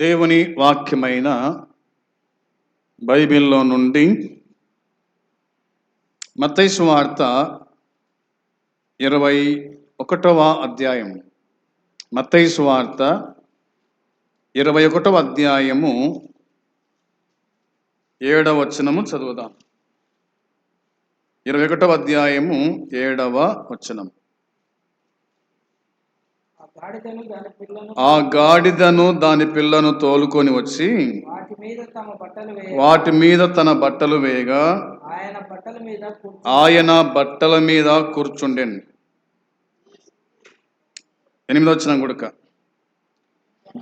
దేవుని వాక్యమైన బైబిల్లో నుండి మత్తయి సువార్త 21వ అధ్యాయం. మత్తయి సువార్త 21వ అధ్యాయము 7వ వచనము చదువుదాం. 21వ అధ్యాయము 7వ వచనం. ఆ గాడిదను దాని పిల్లను తోలుకొని వచ్చి వాటి మీద తన బట్టలు వేయగా ఆయన బట్టల మీద కూర్చుండెను. 8వ వచనం గుడక.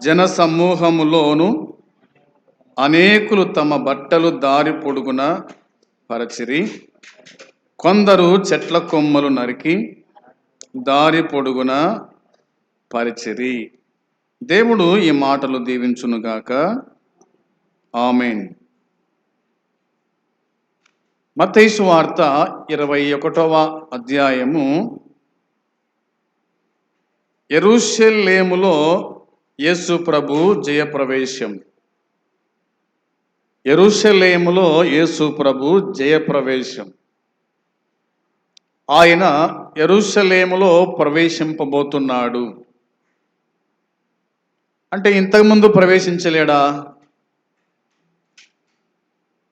జన సమూహములోను అనేకులు తమ బట్టలు దారి పొడుగున పరచిరి, కొందరు చెట్ల కొమ్మలు నరికి దారి పొడుగున పరిచిరి. దేవుడు ఈ మాటలు దీవించునుగాక. ఆమేన్. మత్తయి సువార్త 21వ అధ్యాయము. యెరూషలేములో యేసు ప్రభు జయప్రవేశం. యెరూషలేములో యేసు ప్రభు జయప్రవేశం. ఆయన యెరూషలేములో ప్రవేశింపబోతున్నాడు. అంటే ఇంతకుముందు ప్రవేశించలేడా?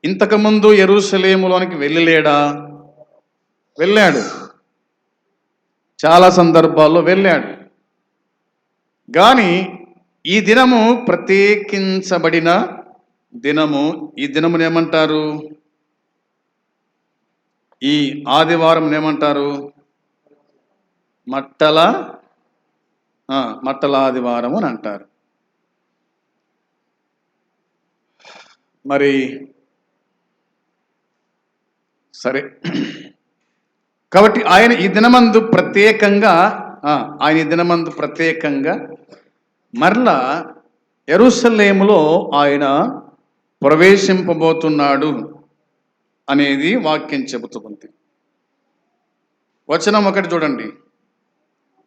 ఇంతకుముందు యెరూషలేములోనికి వెళ్ళలేడా? వెళ్ళాడు. చాలా సందర్భాల్లో వెళ్ళాడు. కానీ ఈ దినము ప్రత్యేకించబడిన దినము. ఈ దినమును ఏమంటారు? ఈ ఆదివారం ఏమంటారు? మట్టల ఆదివారం అని అంటారు. మరి సరే, కాబట్టి ఆయన ఈ దినమందు ప్రత్యేకంగా మరలా యెరూషలేములో ఆయన ప్రవేశింపబోతున్నాడు అనేది వాక్యం చెబుతుంది. వచనం 1 చూడండి.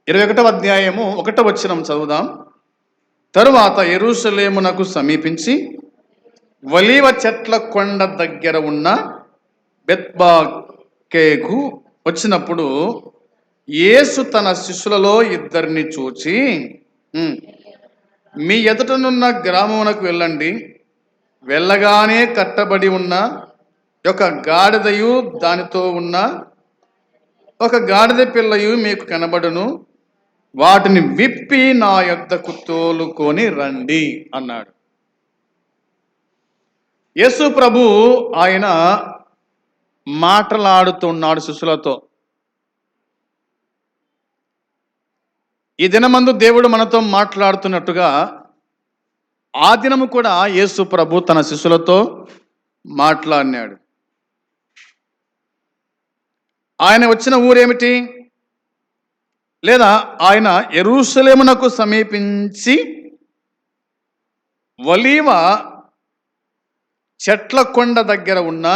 21వ అధ్యాయము 1వ వచనం చదువుదాం. తరువాత యెరూషలేమునకు సమీపించి ఒలీవ చెట్ల కొండ దగ్గర ఉన్న బెత్ఫగేకు వచ్చినప్పుడు యేసు తన శిష్యులలో 2 చూచి, మీ ఎదుటనున్న గ్రామమునకు వెళ్ళండి, వెళ్ళగానే కట్టబడి ఉన్న ఒక గాడిదయు దానితో ఉన్న ఒక గాడిద పిల్లయు మీకు కనబడును, వాటిని విప్పి నా యొద్దకు తోలుకొని రండి అన్నాడు. యేసు ప్రభు ఆయన మాట్లాడుతున్నాడు శిష్యులతో. ఈ దినమందు దేవుడు మనతో మాట్లాడుతున్నట్టుగా ఆ దినము కూడా యేసు ప్రభు తన శిష్యులతో మాట్లాడినాడు. ఆయన వచ్చిన ఊరేమిటి? లేదా ఆయన యెరూషలేమునకు సమీపించి ఒలీవ చెట్ల కొండ దగ్గర ఉన్న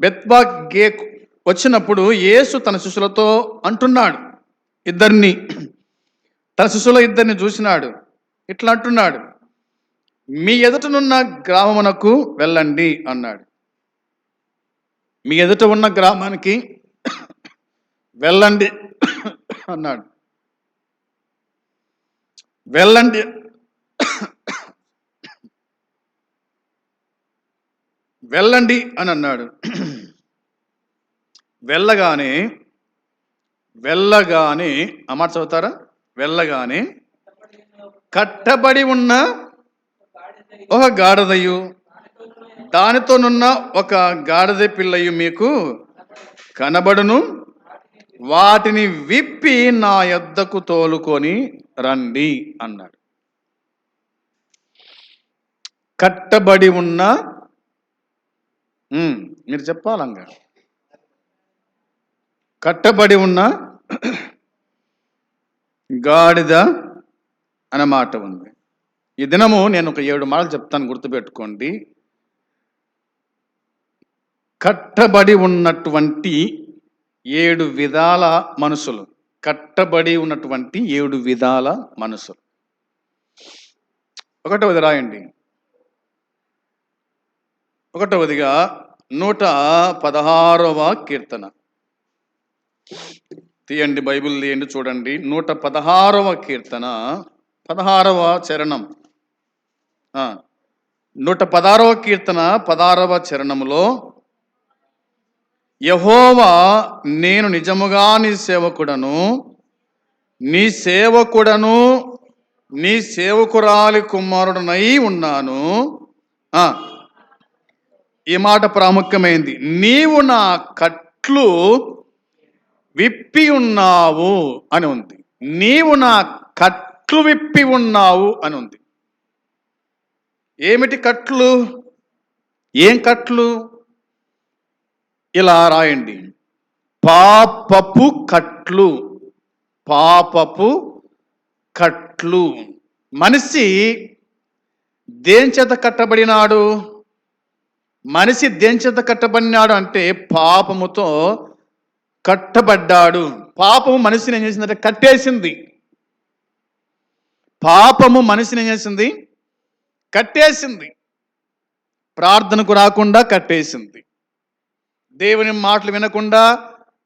బెత్ఫగేకు వచ్చినప్పుడు యేసు తన శిష్యులతో అంటున్నాడు. తన శిష్యుల 2 చూసినాడు. ఇట్లా అంటున్నాడు, మీ ఎదుటనున్న గ్రామమునకు వెళ్ళండి అన్నాడు. మీ ఎదుట ఉన్న గ్రామానికి వెళ్ళండి అన్నాడు. వెళ్ళండి అని అన్నాడు. వెళ్ళగానే అమ్మాట చదువుతారా? వెళ్ళగానే కట్టబడి ఉన్న ఒక గాడిదయు దానితోనున్న ఒక గాడిద పిల్లయు మీకు కనబడును, వాటిని విప్పి నా యొద్దకు తోలుకొని రండి అన్నాడు. కట్టబడి ఉన్న, మీరు చెప్పాలంగా, కట్టబడి ఉన్న గాడిద అనే మాట ఉంది. ఈ దినము నేను ఒక 7 మాటలు చెప్తాను, గుర్తుపెట్టుకోండి. కట్టబడి ఉన్నటువంటి 7 విధాల మనుషులు. కట్టబడి ఉన్నటువంటి 7 విధాల మనుషులు. ఒకటవది రాయండి. ఒకటవదిగా 116వ కీర్తన తీయండి, బైబిల్ తీయండి, చూడండి. 116వ కీర్తన 16వ చరణం. 116వ కీర్తన 16వ చరణములో, యెహోవా, నేను నిజముగా నీ సేవకుడను, నీ సేవకురాలి కుమారుడనై ఉన్నాను. ఈ మాట ప్రాముఖ్యమైంది. నీవు నా కట్లు విప్పి ఉన్నావు అని ఉంది. నీవు నా కట్లు విప్పి ఉన్నావు అని ఉంది. ఏమిటి కట్లు? ఏం కట్లు? ఇలా రాయండి, పాపపు కట్లు. పాపపు కట్లు. మనిషి దేని చేత కట్టబడినాడు? మనిషి దేని చేత కట్టబడినాడు అంటే పాపముతో కట్టబడ్డాడు. పాపము మనిషిని ఏం చేసిందంటే కట్టేసింది. పాపము మనిషిని ఏం చేసింది? కట్టేసింది. ప్రార్థనకు రాకుండా కట్టేసింది, దేవుని మాటలు వినకుండా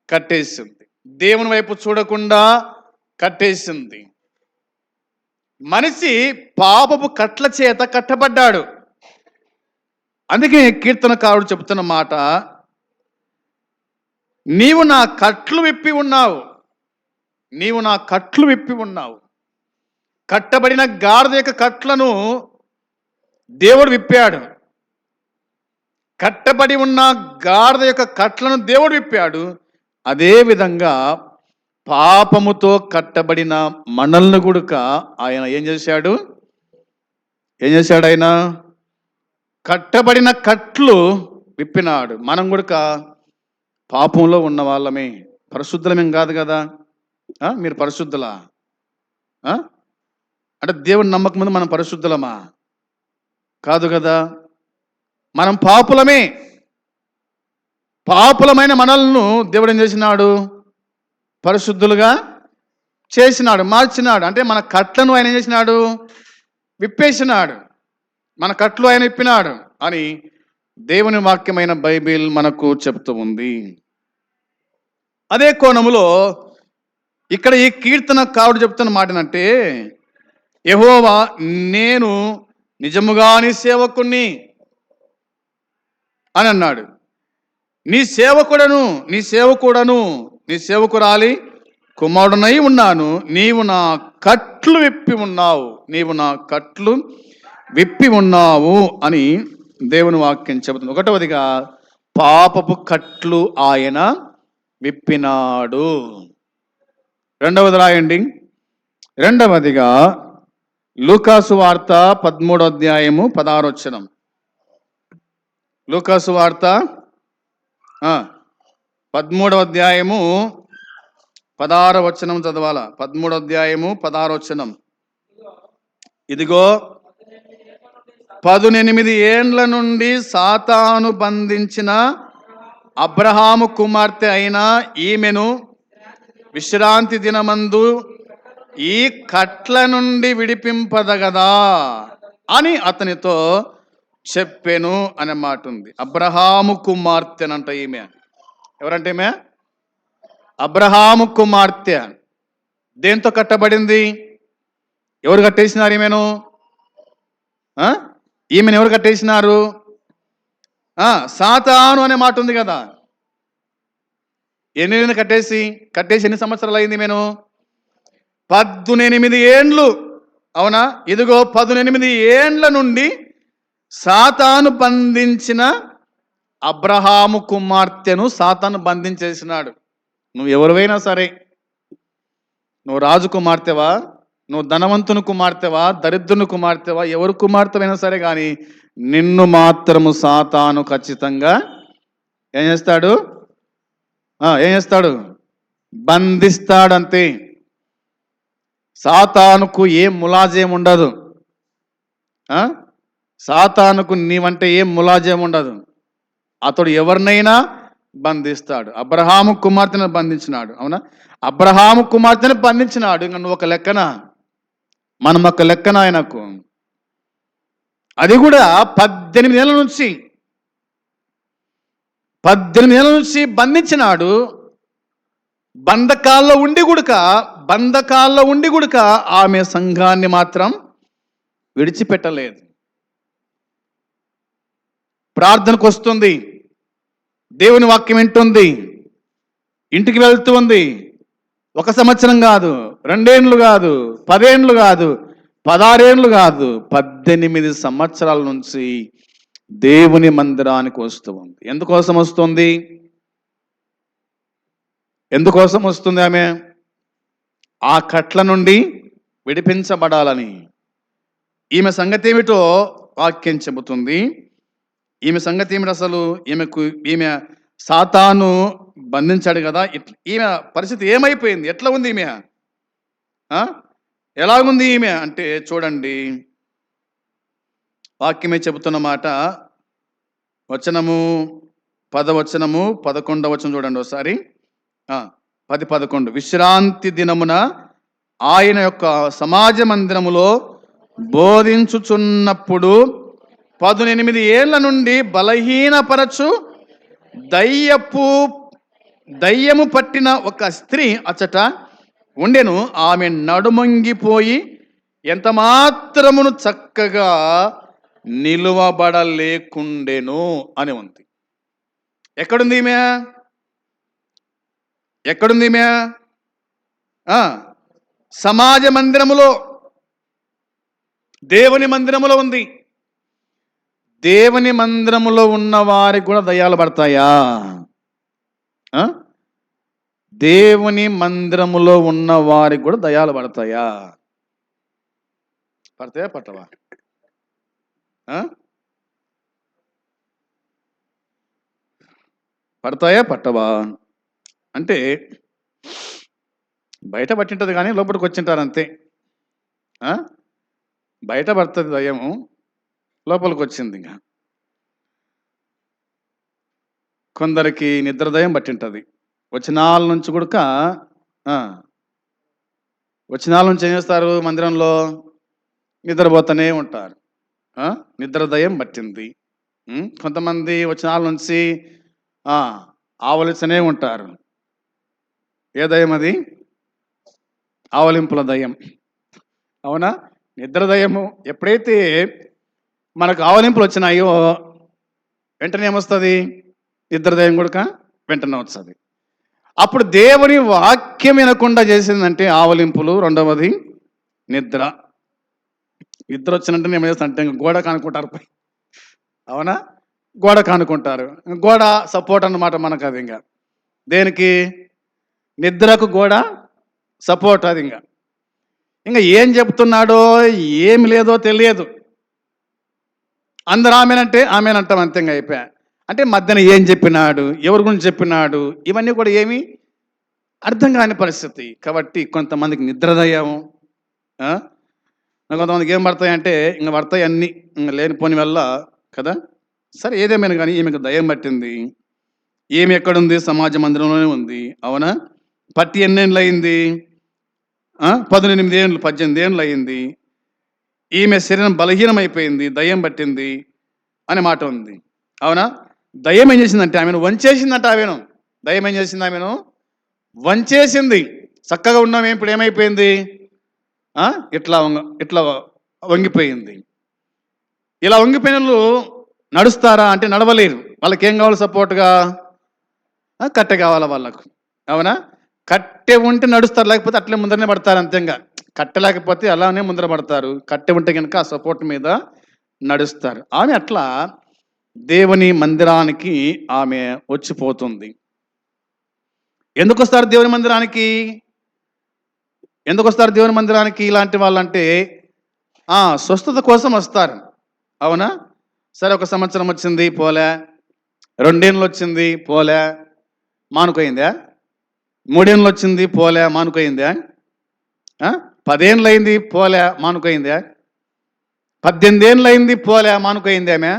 కట్టేసింది, దేవుని వైపు చూడకుండా కట్టేసింది. మనిషి పాపపు కట్ల చేత కట్టబడ్డాడు. అందుకే కీర్తనకారుడు చెబుతున్న మాట, నీవు నా కట్లు విప్పి ఉన్నావు. నీవు నా కట్లు విప్పి ఉన్నావు. కట్టబడిన గాడిద యొక్క కట్లను దేవుడు విప్పాడు. కట్టబడి ఉన్న గాడిద యొక్క కట్లను దేవుడు విప్పాడు. అదేవిధంగా పాపముతో కట్టబడిన మనల్ని గుడుక ఆయన ఏం చేశాడు? ఆయన కట్టబడిన కట్లు విప్పినాడు. మనం గుడుక పాపంలో ఉన్న వాళ్ళమే, పరిశుద్ధులమేం కాదు కదా. మీరు పరిశుద్ధులా అంటే దేవుని నమ్మకం ముందు మనం పరిశుద్ధులమా? కాదు కదా. మనం పాపులమే. పాపులమైన మనల్ని దేవుడు ఏం చేసినాడు? పరిశుద్ధులుగా చేసినాడు, మార్చినాడు. అంటే మన కట్లను ఆయన ఏం చేసినాడు? విప్పేసినాడు. మన కట్లు ఆయన విప్పినాడు అని దేవుని వాక్యమైన బైబిల్ మనకు చెప్తూ ఉంది. అదే కోణములో ఇక్కడ ఈ కీర్తనకారుడు చెప్తున్న మాటనంటే, యెహోవా, నేను నిజముగా నీ సేవకుణ్ణి అని అన్నాడు. నీ సేవకురాలి కుమారుడనై ఉన్నాను. నీవు నా కట్లు విప్పి ఉన్నావు అని దేవుని వాక్యం చెబుతుంది. ఒకటవదిగా పాపపు కట్లు ఆయన విప్పినాడు. రెండవది రాయండి. రెండవదిగా లూకాసు వార్త 13వ అధ్యాయము 16వ వచనం. లూకాసు వార్త 13వ అధ్యాయము 16వ వచనం చదవాల. 13వ అధ్యాయము 16వ వచనం. ఇదిగో 18 ఏండ్ల నుండి సాతాను బంధించిన అబ్రహాము కుమార్తె అయిన ఈమెను విశ్రాంతి దినమందు ఈ కట్ల నుండి విడిపింపదగదా అని అతనితో చెప్పెను అనే మాట ఉంది. అబ్రహాము కుమార్తెనంట ఈమె. ఎవరంటే ఈమె? అబ్రహాము కుమార్తె. దేంతో కట్టబడింది? ఎవరు కట్టేసినారు ఈమెను? ఈమెను ఎవరు కట్టేసినారు? సాతాను అనే మాట ఉంది కదా. ఎన్ని కట్టేసి ఎన్ని సంవత్సరాలు అయింది ఈమెను? 18 ఏండ్లు. అవునా? ఇదిగో 18 ఏండ్ల నుండి సాతాను బంధించిన అబ్రహాము కుమార్తెను సాతాను బంధించేసినాడు. నువ్వు ఎవరివైనా సరే, నువ్వు రాజు కుమార్తెవా, నువ్వు ధనవంతుని కుమార్తెవా, దరిద్రుని కుమార్తెవా, ఎవరు కుమార్తెవైనా సరే కానీ నిన్ను మాత్రము సాతాను ఖచ్చితంగా ఏం చేస్తాడు? బంధిస్తాడంతే. సాతానుకు ఏం ములాజేం ఉండదు. సాతానుకు నీవంటే ఏం ములాజేం ఉండదు. అతడు ఎవరినైనా బంధిస్తాడు. అబ్రహాము కుమార్తెను బంధించినాడు. అవునా? అబ్రహాము కుమార్తెను బంధించినాడు. ఇంకా నువ్వు ఒక లెక్కన, మనం ఒక లెక్కన ఆయనకు. అది కూడా 18 ఏళ్ళ నుంచి 18 ఏళ్ళ నుంచి బంధించినాడు. బంధకాల్లో ఉండి గుడక ఆమె సంఘాన్ని మాత్రం విడిచిపెట్టలేదు. ప్రార్థనకు వస్తుంది, దేవుని వాక్యం వింటుంది, ఇంటికి వెళ్తూ ఉంది. 1 సంవత్సరం కాదు, 2 ఏళ్ళు కాదు, 10 ఏళ్ళు కాదు, 16 ఏళ్ళు కాదు, 18 సంవత్సరాల నుంచి దేవుని మందిరానికి వస్తూ ఉంది. ఎందుకోసం వస్తుంది? ఎందుకోసం వస్తుంది ఆమె? ఆ కట్ల నుండి విడిపించబడాలని. ఈమె సంగతి ఏమిటో వాక్యం చెబుతుంది. ఈమె సంగతి ఏమిటి అసలు? ఈమె సాతాను బంధించాడు కదా, ఈమె పరిస్థితి ఏమైపోయింది? ఎట్లా ఉంది ఈమె? ఎలాగుంది ఈమె అంటే చూడండి, వాక్యమే చెబుతున్న మాట. వచనము 10వ వచనము 11వ వచనం చూడండి ఒకసారి. 10-11. విశ్రాంతి దినమున ఆయన యొక్క సమాజ మందిరములో బోధించుచున్నప్పుడు 18 ఏళ్ల నుండి బలహీనపరచు దయ్యము పట్టిన ఒక స్త్రీ అచ్చట ఉండెను. ఆమె నడుమొంగిపోయి ఎంత మాత్రమును చక్కగా నిలువబడలేకుండెను అని ఉంది. ఎక్కడుంది ఈమె? ఎక్కడుంది ఈమె? సమాజ మందిరములో, దేవుని మందిరములో ఉంది. దేవుని మందిరములో ఉన్న వారికి కూడా దయ్యాలు పడతాయా? దేవుని మందిరములో ఉన్న వారికి కూడా దయ్యాలు పడతాయా? పడతాయా పట్టవా? పడతాయా పట్టవా? అంటే బయట పట్టింటుంది కానీ లోపలికి వచ్చింటారు అంతే. బయట పడుతుంది దయ్యము, లోపలికి వచ్చింది. ఇంకా కొందరికి నిద్ర దయ్యం పట్టింటుంది. వచనాల నుంచి కూడా వచనాల నుంచి ఏం చేస్తారు? మందిరంలో నిద్రపోతూనే ఉంటారు. నిద్ర దయ్యం పట్టింది. కొంతమంది వచనాల నుంచి ఆవలిస్తూనే ఉంటారు. ఏ దయ్యం అది? ఆవలింపుల దయ్యం. అవునా? నిద్ర దయ్యము. ఎప్పుడైతే మనకు ఆవలింపులు వచ్చినాయో వెంటనే ఏమొస్తుంది? నిద్ర దయ్యం కూడా వెంటనే వస్తుంది. అప్పుడు దేవుని వాక్యం వినకుండా చేసిందంటే ఆవలింపులు. రెండవది నిద్ర. నిద్ర వచ్చినట్టు ఏం చేస్తా అంటే గోడ కానుకుంటారు. అవునా? గోడ కానుకుంటారు. గోడ సపోర్ట్ అన్నమాట మనకు. అది ఇంకా దేనికి? నిద్రకు గోడ సపోర్ట్. అది ఇంకా ఏం చెప్తున్నాడో ఏమి లేదో తెలియదు. అందరూ ఆమెనంటాం అంతే. ఇంకా అయిపోయా. అంటే మధ్యన ఏం చెప్పినాడు, ఎవరి గురించి చెప్పినాడు, ఇవన్నీ కూడా ఏమి అర్థం కాని పరిస్థితి. కాబట్టి కొంతమందికి నిద్రదయ్యాము, కొంతమందికి ఏం పడతాయంటే ఇంకా పడతాయి అన్నీ, ఇంకా లేనిపోని వల్ల కదా. సరే, ఏదేమైనా కానీ ఈమెకు దయ్యం పట్టింది. ఏమి ఎక్కడుంది? సమాజ మందిరంలోనే ఉంది. అవునా? పట్టి ఎన్నేళ్ళు అయింది? 18 ఏళ్ళు, 18 ఏళ్ళు అయింది. ఈమె శరీరం బలహీనమైపోయింది, దయ్యం పట్టింది అనే మాట ఉంది. అవునా? దయ్యం ఏం చేసిందంటే ఆమెను వంచేసిందంట. దయ్యం ఏం చేసింది? ఆమెను వంచేసింది. చక్కగా ఉన్నామే, ఇప్పుడు ఏమైపోయింది? ఇట్లా వంగిపోయింది. ఇలా వంగిపోయిన వాళ్ళు నడుస్తారా అంటే నడవలేరు. వాళ్ళకి ఏం కావాలి? సపోర్ట్గా కట్టె కావాలా వాళ్ళకు. అవునా? కట్టె ఉంటే నడుస్తారు, లేకపోతే అట్లే ముందరనే పడతారు. అంతేగా. కట్టె లేకపోతే అలానే ముందర పడతారు. కట్టె ఉంటే కనుక ఆ సపోర్ట్ మీద నడుస్తారు. ఆమె అట్లా దేవుని మందిరానికి ఆమె వచ్చిపోతుంది. ఎందుకు వస్తారు దేవుని మందిరానికి? దేవుని మందిరానికి ఇలాంటి వాళ్ళంటే స్వస్థత కోసం వస్తారు. అవునా? సరే, 1 సంవత్సరం వచ్చింది, పోలే. 2 ఏళ్ళు వచ్చింది, పోలే, మానుకోయిందా? 3 ఏళ్ళు వచ్చింది, పోలే, మానుకోయిందా? 10 ఏళ్ళు అయింది, పోలే, మానుకోయిందా? 18 ఏళ్ళు అయింది, పోలే, మానుకోయింది. ఆమె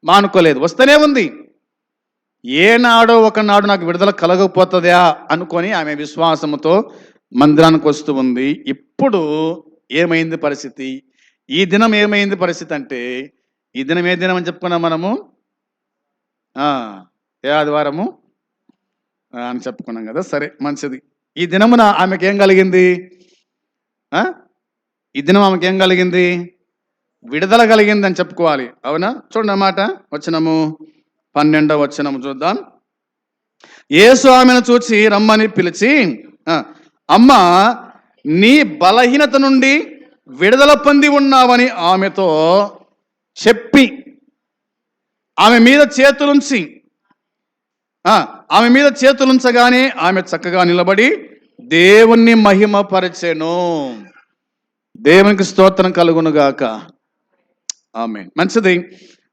మానుకోలేదు, వస్తూనే ఉంది. ఏనాడో ఒకనాడు నాకు విడుదల కలగకపోతుందా అనుకొని ఆమె విశ్వాసముతో మందిరానికి వస్తూ ఉంది. ఇప్పుడు ఏమైంది పరిస్థితి? ఈ దినం ఏమైంది పరిస్థితి అంటే ఈ దినం ఏ దినం అని చెప్పుకున్నాం మనము? ఏ ఆదివారము అని చెప్పుకున్నాం కదా. సరే, మంచిది. ఈ దినమున ఆమెకి ఏం కలిగింది? ఈ దినం ఆమెకి ఏం కలిగింది? విడుదల కలిగింది అని చెప్పుకోవాలి. అవునా? చూడండి అన్నమాట. వచనము 12వ వచనము చూద్దాం. యేసు ఆమెను చూచి రమ్మని పిలిచి, అమ్మా, నీ బలహీనత నుండి విడుదల పొంది ఉన్నావని ఆమెతో చెప్పి ఆమె మీద చేతులుంచగానే ఆమె చక్కగా నిలబడి దేవుణ్ణి మహిమపరచెను. దేవునికి స్తోత్రం కలుగును గాక. ఆమేన్. మంచిది.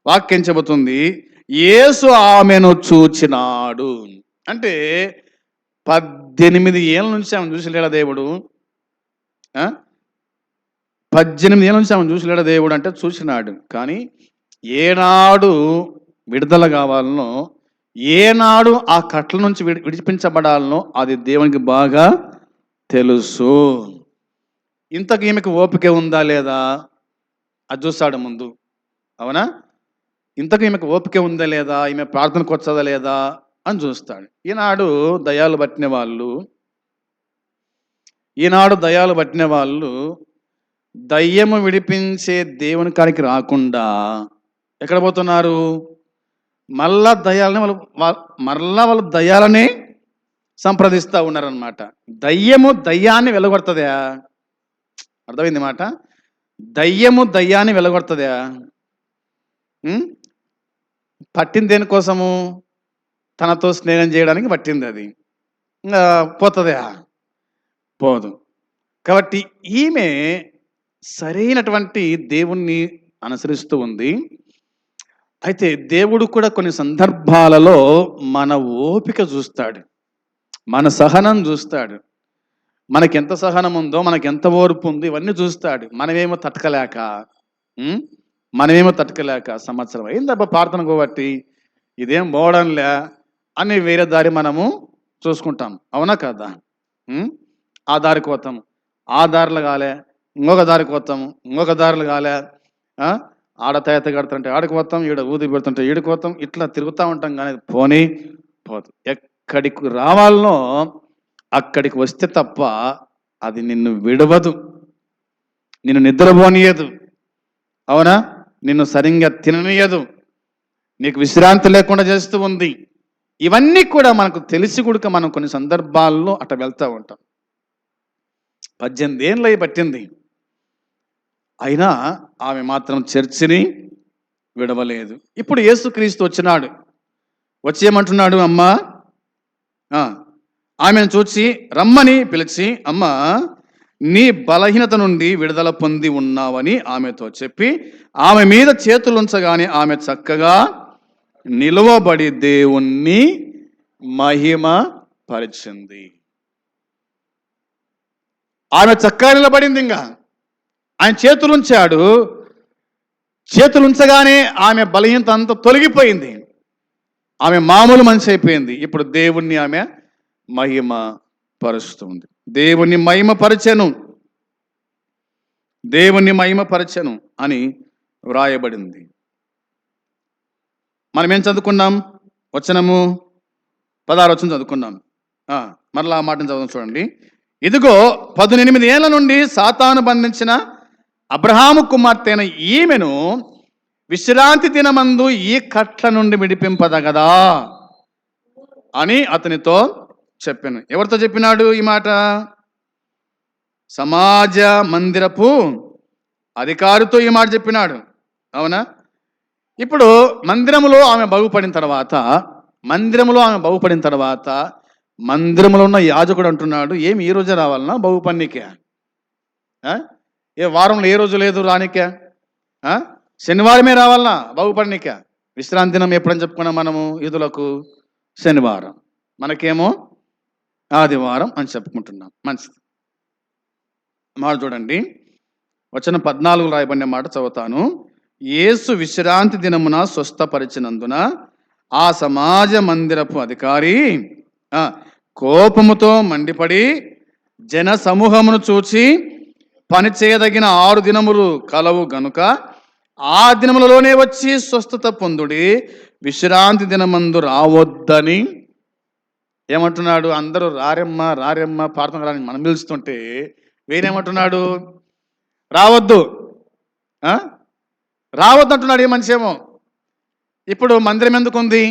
వాక్యం చెబుతుంది, యేసు ఆమెను చూచినాడు. అంటే 18 ఏళ్ళ నుంచి ఆమెను చూసిలేడా దేవుడు? 18 ఏళ్ళ నుంచి ఆమెను చూసిలేడా దేవుడు? అంటే చూసినాడు. కానీ ఏనాడు విడుదల కావాలనో, ఏనాడు ఆ కట్ల నుంచి విడిపించబడాలనో అది దేవునికి బాగా తెలుసు. ఇంతకు ఈమెకు ఓపిక ఉందా లేదా అది చూస్తాడు ముందు. అవునా? ఇంతకు ఈమెకు ఓపిక ఉందా లేదా, ఈమె ప్రార్థనకు వచ్చదా లేదా అని చూస్తాడు. ఈనాడు దయాలు పట్టిన వాళ్ళు దయ్యము విడిపించే దేవుని కాడికి రాకుండా ఎక్కడ పోతున్నారు? మళ్ళా వాళ్ళు దయ్యాలని సంప్రదిస్తూ ఉన్నారనమాట. దయ్యము దయ్యాన్ని వెలగొడుతుందా? అర్థమైంది మాట. దయ్యము దయ్యాన్ని వెలగొడుతుందా? పట్టింది దేనికోసము? తనతో స్నేహం చేయడానికి పట్టింది. అది ఇంకా పోతుందా? పోదు. కాబట్టి ఈమె సరైనటువంటి దేవుణ్ణి అనుసరిస్తూ ఉంది. అయితే దేవుడు కూడా కొన్ని సందర్భాలలో మన ఓపిక చూస్తాడు, మన సహనం చూస్తాడు. మనకెంత సహనం ఉందో, మనకెంత ఓర్పు ఉందో ఇవన్నీ చూస్తాడు. మనమేమో తట్టుకలేక సంవత్సరం అయిందబ్బా ప్రార్థన కాబట్టి ఇదేం పోవడంలే అని వేరే దారి మనము చూసుకుంటాం. అవునా కదా? ఆ దారికి పోతాము, ఆ దారిలో కాలే ఇంకొక దారికి పోతాము, ఇంకొక దారిలో కాలే ఆడ తయత కడుతుంటే ఆడికి పోతాం, ఈడ ఊది పెడుతుంటే ఈడికి పోతాం, ఇట్లా తిరుగుతూ ఉంటాం. కానీ పోదు. ఎక్కడికి రావాలనో అక్కడికి వస్తే తప్ప అది నిన్ను విడవదు, నిన్ను నిద్రపోనీయదు. అవునా? నిన్ను సరిగ్గా తిననీయదు, నీకు విశ్రాంతి లేకుండా చేస్తూ ఉంది. ఇవన్నీ కూడా మనకు తెలిసి కూడా మనం కొన్ని సందర్భాల్లో అట్లా వెళ్తూ ఉంటాం. 18 ఏళ్ళు పట్టింది, అయినా ఆమె మాత్రం చర్చిని విడవలేదు. ఇప్పుడు యేసుక్రీస్తు వచ్చినాడు. వచ్చేయమంటున్నాడు, అమ్మా, ఆమెను చూచి రమ్మని పిలిచి, అమ్మా, నీ బలహీనత నుండి విడుదల పొంది ఉన్నావని ఆమెతో చెప్పి ఆమె మీద చేతులుంచగానే ఆమె చక్కగా నిలువబడి దేవుణ్ణి మహిమ పరిచింది. ఆమె చక్కగా నిలబడింది. ఇంకా ఆయన చేతులుంచగానే ఆమె బలహీనత అంతా తొలగిపోయింది. ఆమె మామూలు మనిషి అయిపోయింది. ఇప్పుడు దేవుణ్ణి ఆమె మహిమ పరుస్తుంది. దేవుణ్ణి మహిమపరచెను అని వ్రాయబడింది. మనం ఏం చదువుకున్నాం? వచనము 16 వచనం చదువుకున్నాం. మరలా ఆ మాటను చదువుతాం చూడండి. ఇదిగో 18 ఏళ్ల నుండి సాతాను బంధించిన అబ్రహాము కుమార్తె అయిన ఈమెను విశ్రాంతి దినమందు ఈ కట్ల నుండి విడిపింపదగదా అని అతనితో చెప్పాను. ఎవరితో చెప్పినాడు ఈ మాట? సమాజ మందిరపు అధికారితో ఈ మాట చెప్పినాడు. అవునా? ఇప్పుడు మందిరములో ఆమె బాగుపడిన తర్వాత మందిరంలో ఉన్న యాజకుడు అంటున్నాడు, ఏమి ఈ రోజే రావాలన్నా బాగుపడినికే? ఏ వారంలో ఏ రోజు లేదు రానికే? శనివారమే రావాలన్నా బాగుపడినికే? విశ్రాంతి దినం ఎప్పుడని చెప్పుకున్నాం మనము? యూదులకు శనివారం, మనకేమో ఆదివారం అని చెప్పుకుంటున్నాం. మంచిది. మాట చూడండి, వచనం 14 రాయబడిన మాట చదువుతాను. యేసు విశ్రాంతి దినమున స్వస్థపరిచినందున ఆ సమాజ మందిరపు అధికారి కోపముతో మండిపడి జన సమూహమును చూచి, పని చేయదగిన 6 దినములు కలవు గనుక ఆ దినములలోనే వచ్చి స్వస్థత పొందుడి, విశ్రాంతి దినమందు రావద్దని ఏమంటున్నాడు? అందరూ రారెమ్మ రారెమ్మ ప్రార్థన రాని మనం పిలుస్తుంటే వీరేమంటున్నాడు? రావద్దు, రావద్దు అంటున్నాడు. ఏ మనిషి ఏమో. ఇప్పుడు మందిరం ఎందుకు ఉంది?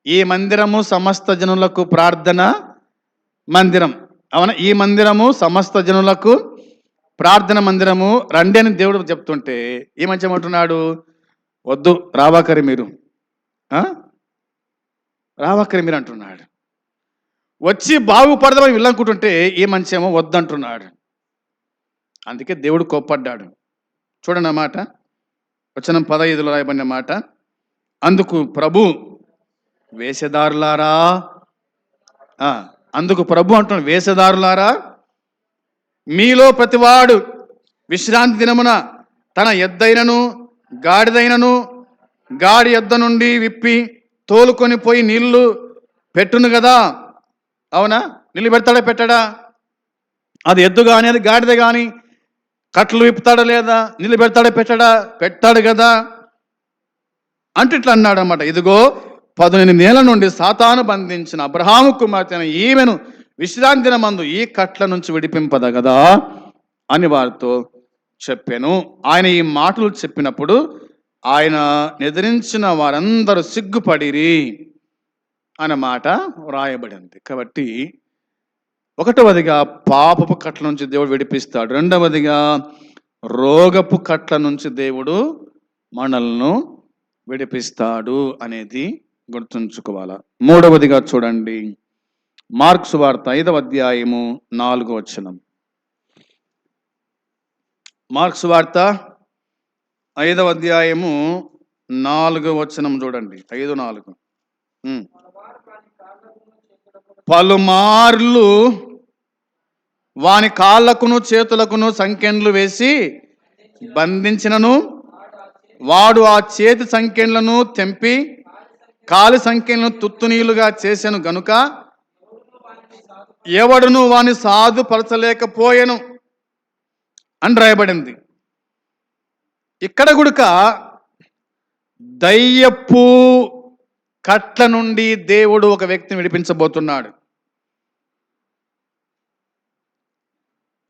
ఈ మందిరము సమస్త జనులకు ప్రార్థన మందిరం, అవునా? ఈ మందిరము సమస్త జనులకు ప్రార్థన మందిరము, రండి అని దేవుడు చెప్తుంటే ఈ మంచి ఏమంటున్నాడు? వద్దు, రావాకరి మీరు, రావాకరి మీరు అంటున్నాడు. వచ్చి బాగుపడదామని వీళ్ళనుకుంటుంటే ఈ మనిషి ఏమో వద్దంటున్నాడు. అందుకే దేవుడు కోప్పడ్డాడు. చూడండి అన్నమాట, వచనం 15లో రాయబడిన మాట. అందుకు ప్రభు వేషధారులారా, అందుకు ప్రభు అంటున్నాడు, వేషధారులారా, మీలో ప్రతివాడు విశ్రాంతి దినమున తన ఎద్దైనను గాడిదైనను గాడి ఎద్ద నుండి విప్పి తోలుకొని పోయి నీళ్లు పెట్టును కదా, అవునా? నీళ్ళు పెడతాడా పెట్టడా? అది ఎద్దు కానీ అది గాడిద కానీ కట్లు విప్పుతాడా లేదా? నీళ్ళు పెడతాడా పెట్టడా? పెట్టాడు కదా. అంటే ఇట్లా అన్నాడు అన్నమాట. ఇదిగో 18 ఏళ్ల నుండి సాతాను బంధించిన అబ్రహాము కుమార్తె ఈమెను విశ్రాంతి దినమందు ఈ కట్ల నుంచి విడిపింపదగదా అని వారితో చెప్పాను. ఆయన ఈ మాటలు చెప్పినప్పుడు ఆయన ఎదిరించిన వారందరూ సిగ్గుపడిరి అనే మాట వ్రాయబడింది. కాబట్టి ఒకటవదిగా పాపపు కట్ల నుంచి దేవుడు విడిపిస్తాడు, రెండవదిగా రోగపు కట్ల నుంచి దేవుడు మనల్ని విడిపిస్తాడు అనేది గుర్తుంచుకోవాలా. మూడవదిగా చూడండి, మార్కు సువార్త 5వ అధ్యాయము 4వ వచనం. మార్కు సువార్త 5వ అధ్యాయము 4వ వచనం చూడండి. 5:4. పలుమార్లు వాని కాళ్ళకును చేతులకును సంకెండ్లు వేసి బంధించినను వాడు ఆ చేతి సంకెండ్లను తెంపి కాలి సంఖ్యలను తుత్తునీలుగా చేశాను గనుక ఎవడును వాని సాధుపరచలేకపోయాను అని రాయబడింది. ఇక్కడ గుడుక దయ్యపు కట్ల నుండి దేవుడు ఒక వ్యక్తిని విడిపించబోతున్నాడు.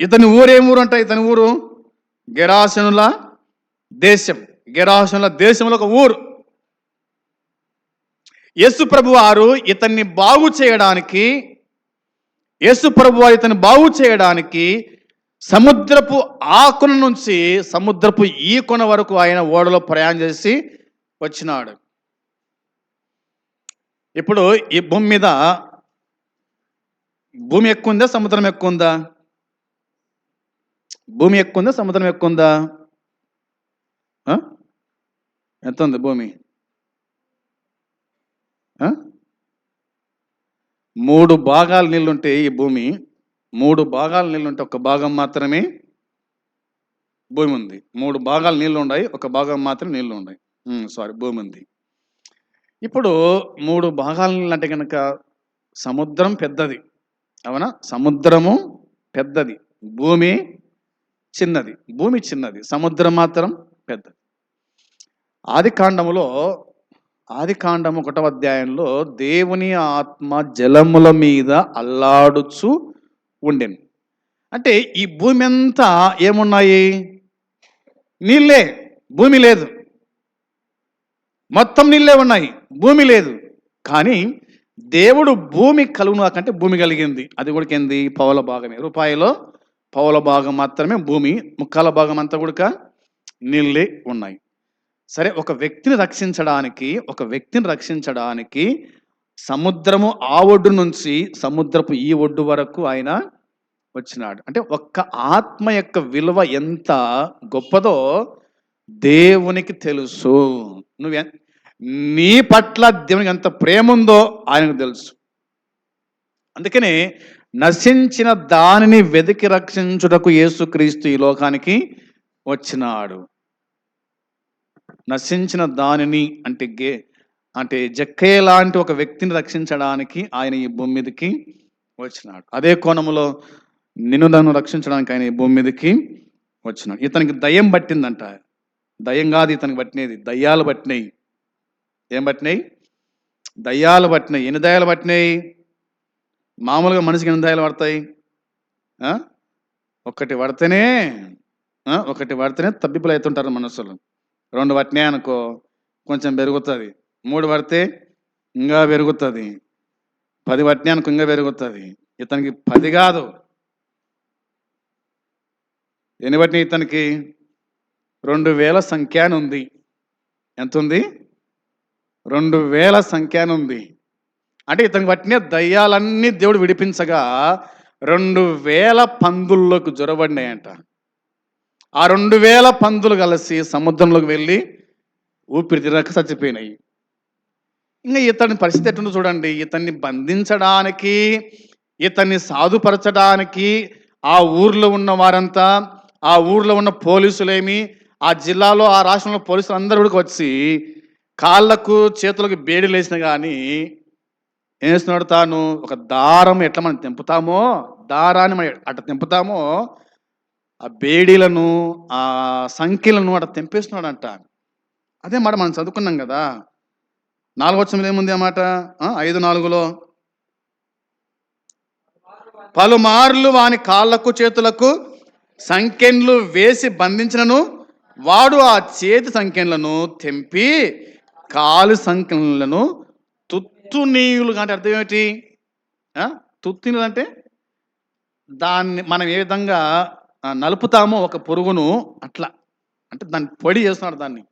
ఇతని ఊరేమూరు అంటే, ఇతని ఊరు గెరాసనుల దేశం. గెరాసనుల దేశంలో ఒక ఊరు. యేసు ప్రభు వారు ఇతన్ని బాగు చేయడానికి, సముద్రపు ఆ కొన నుంచి సముద్రపు ఈ కొన వరకు ఆయన ఓడలో ప్రయాణం చేసి వచ్చినాడు. ఇప్పుడు ఈ భూమి మీద భూమి ఎక్కువ ఉందా, సముద్రం ఎక్కువ ఉందా? భూమి ఎక్కువ ఉందా, సముద్రం ఎక్కువ ఉందా? ఎంత ఉంది భూమి? 3 భాగాలు నీళ్ళుంటే ఈ భూమి, 3 భాగాలు నీళ్ళుంటే ఒక భాగం మాత్రమే భూమి ఉంది. 3 భాగాలు నీళ్ళు ఉన్నాయి, ఒక భాగం మాత్రం నీళ్ళు ఉన్నాయి. భూమి ఉంది. ఇప్పుడు 3 భాగాలు నీళ్ళు అంటే కనుక సముద్రం పెద్దది, అవునా? సముద్రము పెద్దది, భూమి చిన్నది. భూమి చిన్నది, సముద్రం మాత్రం పెద్దది. ఆది కాండము 1వ అధ్యాయంలో దేవుని ఆత్మ జలముల మీద అల్లాడుచు ఉండెను. అంటే ఈ భూమి అంతా ఏమున్నాయి? నీళ్ళే, భూమి లేదు. మొత్తం నీళ్ళే ఉన్నాయి, భూమి లేదు. కానీ దేవుడు భూమి కలుగును నాకంటే భూమి కలిగింది. అది కూడా ఏంది? పౌల భాగమే. రూపాయిలో పౌల భాగం మాత్రమే భూమి, ముక్కాల భాగం అంతా కూడా నీళ్ళే ఉన్నాయి. సరే, ఒక వ్యక్తిని రక్షించడానికి సముద్రము ఆ ఒడ్డు నుంచి సముద్రపు ఈ ఒడ్డు వరకు ఆయన వచ్చినాడు. అంటే ఒక్క ఆత్మ యొక్క విలువ ఎంత గొప్పదో దేవునికి తెలుసు. నీ పట్ల దేవునికి ఎంత ప్రేమ ఉందో ఆయనకు తెలుసు. అందుకనే నశించిన దానిని వెతికి రక్షించుటకు యేసుక్రీస్తు ఈ లోకానికి వచ్చినాడు. నశించిన దానిని అంటే జక్కయ్య లాంటి ఒక వ్యక్తిని రక్షించడానికి ఆయన ఈ భూమి మీదకి వచ్చినాడు. అదే కోణంలో నన్ను రక్షించడానికి ఆయన ఈ భూమి మీదకి వచ్చినాడు. ఇతనికి దయ్యం పట్టిందంట. దయ్యం కాదు ఇతనికి పట్టినది, దయ్యాలు పట్టినాయి. ఏం పట్టినాయి? దయ్యాలు పట్టినాయి. ఎన్ని దయ్యాలు పట్టినాయి? మామూలుగా మనిషికి ఎన్ని దయ్యాలు పడతాయి? ఒకటి పడితేనే తబ్బిబ్బులు అవుతుంటారు మనుషులు. 2 పట్టినాయి అనుకో కొంచెం పెరుగుతుంది, 3 పడితే ఇంకా పెరుగుతుంది, 10 పట్టినాయి అనుకో ఇంకా పెరుగుతుంది. ఇతనికి 10 కాదు. ఎన్ని పట్టినాయి ఇతనికి? 2000 సంఖ్య అని ఉంది. ఎంత ఉంది? 2000 సంఖ్య అని ఉంది. అంటే ఇతనికి పట్టిన దయ్యాలన్నీ దేవుడు విడిపించగా 2000 పందుల్లోకి జొరబడినాయంట. ఆ 2000 పందులు కలిసి సముద్రంలోకి వెళ్ళి ఊపిరి తిరగక చచ్చిపోయినాయి. ఇంకా ఇతని పరిస్థితి ఎట్టుందో చూడండి. ఇతన్ని బంధించడానికి, ఇతన్ని సాధుపరచడానికి ఆ ఊర్లో ఉన్న వారంతా, ఆ ఊర్లో ఉన్న పోలీసులేమి, ఆ జిల్లాలో ఆ రాష్ట్రంలో పోలీసులు అందరూ కూడా వచ్చి కాళ్ళకు చేతులకు బేడీలు వేసిన కానీ ఏం చేస్తున్నాడు? తాను ఒక దారం ఎట్లా మనం తెంపుతామో, దారాన్ని మనం అట్లా తెంపుతామో ఆ బేడీలను, ఆ సంఖ్యలను అట్లా తెంపేస్తున్నాడంట. అదే మాట మనం చదువుకున్నాం కదా. 4వ వచనంలో ఏముంది ఆ మాట? 5:4లో పలుమార్లు వాని కాళ్ళకు చేతులకు సంఖ్యలు వేసి బంధించినను వాడు ఆ చేతి సంఖ్యలను తెంపి కాలు సంఖ్యలను తుత్తునీయులుగా. అంటే అర్థం ఏమిటి? తుత్తునీయులు అంటే దాన్ని మనం ఏ విధంగా నలుపుతామో ఒక పురుగును, అట్లా అంటే దాన్ని పొడి చేస్తున్నాడు. దాన్ని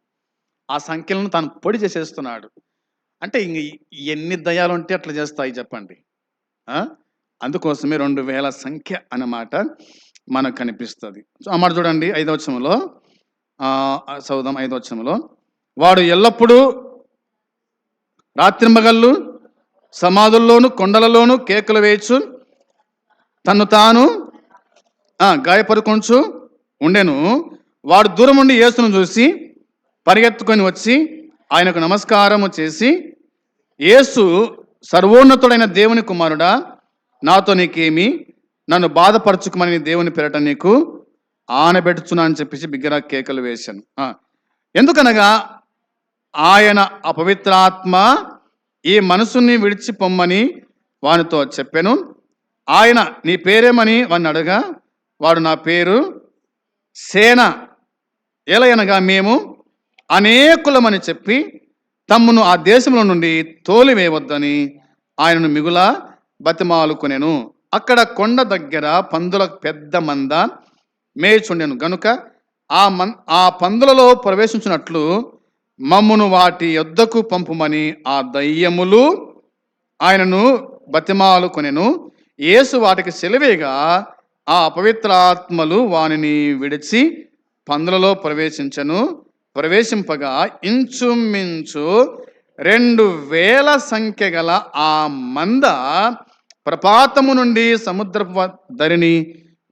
ఆ సంఖ్యలను తాను పొడి చేసేస్తున్నాడు. అంటే ఇంక ఎన్ని దయ్యాలు ఉంటే అట్లా చేస్తాయి చెప్పండి. అందుకోసమే 2000 సంఖ్య అన్నమాట మనకు కనిపిస్తుంది. సో ఆ మాట చూడండి 5వ వచనంలో. చదువుదాం 5వ వచనంలో. వాడు ఎల్లప్పుడూ రాత్రింబగళ్ళు సమాధుల్లోను కొండలలోను కేకలు వేయచ్చు తను తాను గాయపరుకొంచు ఉండెను. వాడు దూరం నుండి యేసును చూసి పరిగెత్తుకొని వచ్చి ఆయనకు నమస్కారము చేసి, యేసు, సర్వోన్నతుడైన దేవుని కుమారుడా, నాతో నీకేమి? నన్ను బాధపరచుకోమని దేవుని పేరట నీకు ఆనబెట్టుచున్నా అని చెప్పేసి బిగ్గర కేకలు వేశాను. ఎందుకనగా ఆయన అపవిత్రాత్మ ఈ మనసుని విడిచిపోమ్మని వానితో చెప్పాను. ఆయన నీ పేరేమని వాడిని అడగా వాడు నా పేరు సేన, ఏలయనగా మేము అనేకులమని చెప్పి తమ్మును ఆ దేశంలో నుండి తోలివేయవద్దని ఆయనను మిగుల బతిమాలుకొనెను. అక్కడ కొండ దగ్గర పందుల పెద్ద మంద మేచుండెను గనుక ఆ పందులలో ప్రవేశించినట్లు మమ్మును వాటి యొద్దకు పంపుమని ఆ దయ్యములు ఆయనను బతిమాలుకొనెను. యేసు వాటికి సెలవేగా ఆ అపవిత్రాత్మలు వానిని విడిచి పందులలో ప్రవేశింపగా ఇంచుమించు 2000 సంఖ్య గల ఆ మంద ప్రపాతము నుండి సముద్రపు ధరిని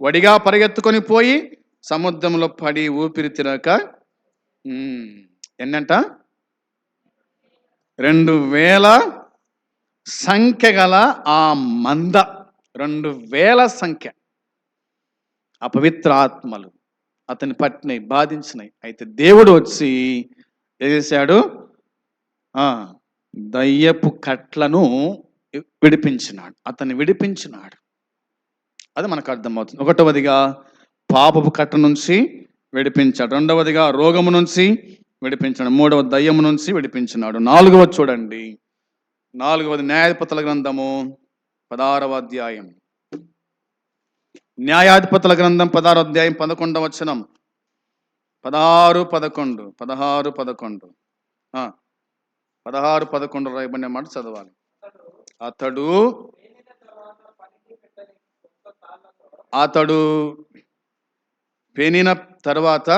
వడిగా పరిగెత్తుకొని పోయి సముద్రంలో పడి ఊపిరి తిరగక ఎన్నంట 2000 సంఖ్య గల ఆ మంద, 2000 సంఖ్య అపవిత్రాత్మలు అతన్ని పట్టినాయి, బాధించినాయి. అయితే దేవుడు వచ్చి ఏం చేశాడు? దయ్యపు కట్లను విడిపించినాడు, అతన్ని విడిపించినాడు. అది మనకు అర్థమవుతుంది. 1వదిగా పాపపు కట్ట నుంచి విడిపించాడు, 2వదిగా రోగము నుంచి విడిపించాడు, 3వ దయ్యము నుంచి విడిపించినాడు. 4వది చూడండి, 4వది న్యాయాధిపతుల గ్రంథము 16వ అధ్యాయం. న్యాయాధిపతుల గ్రంథం 16వ అధ్యాయం 11వ వచనం. 16:11 రాయబడిన మాట చదవాలి. అతడు పెనిన తర్వాత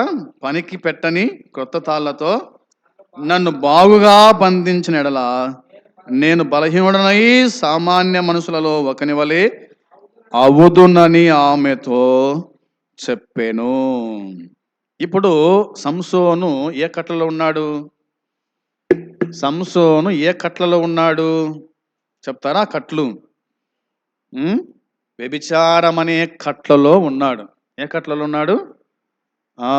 పనికి పెట్టని క్రొత్త తాళ్లతో నన్ను బాగుగా బంధించిన ఎడల నేను బలహీనుడనై సామాన్య మనుషులలో ఒకని వలె అవుదునని ఆమెతో చెప్పాను. ఇప్పుడు సంసోను ఏ కట్లలో ఉన్నాడు? సంసోను ఏ కట్లలో ఉన్నాడు చెప్తారా? కట్లు వ్యభిచారం అనే కట్లలో ఉన్నాడు. ఏ కట్లలో ఉన్నాడు? ఆ